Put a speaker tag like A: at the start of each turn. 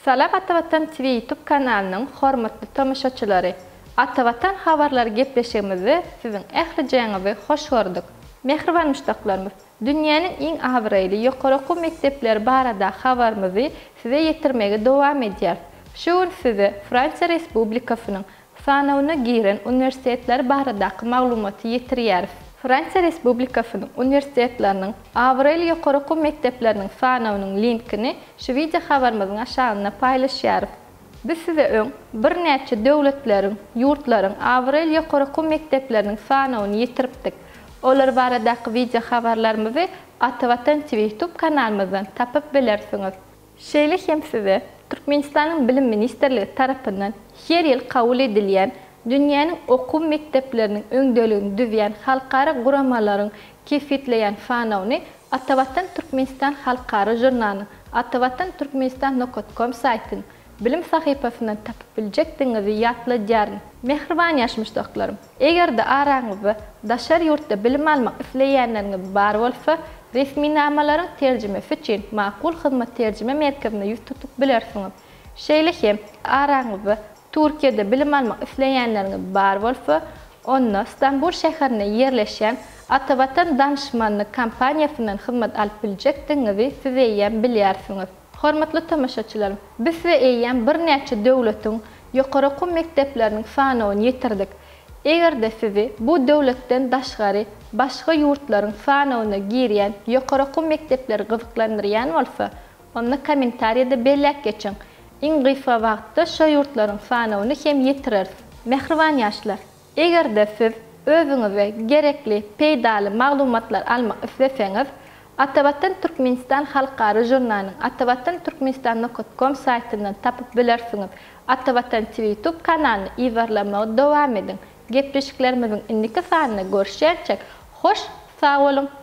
A: Salam Atavatan TV YouTube kanalının hormatly tamaşaçylary. Atavatan habarlary gepleşigimizi sizin ählejäňizi hoş gördük. Mehriban müştaklarymyz, dünýäniň iň awraýly ýokary okuw mektepleri barada habarymyzy size ýetirmege dowam edýär. Şu gün size Fransa Respublikasynyň sanawyna giren universitetler baradaky maglumaty ýetirýäris. Fransa Respublikasynyň universitetleriniň awraýly ýokary okuw mektepleriniň sanawynyň linkini şu video habarymyzyň aşagyna paýlaşýarys. Biz size öň bir näçe döwletleriň, ýurtlaryň awraýly ýokary okuw mektepleriniň sanawyny ýetiripdik. Olar baradaky video habarlarymyzy Atavatan TV YouTube kanalymyzdan tapyp bilersiňiz. Şeýle hem size Türkmenistanyň Bilim Ministrligi tarapyndan her ýyl kabul edilýän dünýäniň okuw mektepleriniň öňdöligini düzýän halkara guramalaryň kefitleýän sanawyny Atavatan Türkmenistan halkara jurnalyny atavatan-turkmenistan.com saytyny bilim sahypasyndan tapyp biljekdiňizi ýatlaýaryn. Mehriban ýaşmyşdaklarym, egerde araňyzda daşar ýurtda bilim almak isleýänleriňiz bar bolsa, resmi namalaryň terjimesi üçin makul hyzmat terjime merkezine ýüz tutup bilersiňiz. Şeýle hem araňyzda Türkiýede bilim almak isleýänleriňiz bar bolsa, onda İstanbul şäherine ýerleşen Atavatan danışmanlyk kampaniýasyndan hyzmat alyp biljekdiňizi siz eýýän bilýärsiňiz. Hormatly tamaşaçylarym, biz size eýýän bir näçe döwletiň ýokary okuw mektepleriniň sanawyny ýetirdik. Egerde sizi bu döwletden daşgary başga ýurtlaryň sanawyna girýän ýokary okuw mektepleri gyzyklandyrýan bolsa, onda kommentariýada belläp geçiň. Iň gyfa wagtda şo ýurtlaryň sanawyny hem ýetireriz. Mehriban ýaşlar, egerde siz özüňize gerekli peýdaly maglumatlar almak isleseňiz, Atavatan Türkmenistan halkara jurnalynyň atavatan-turkmenistan.com saytyndan tapyp bilersiňiz. Atavatan TV YouTube kanalyny iýerlemege dowam edin. Gepleşiklerimiziň indiki sanyna görüşýärçek. Hoş, sag bolun.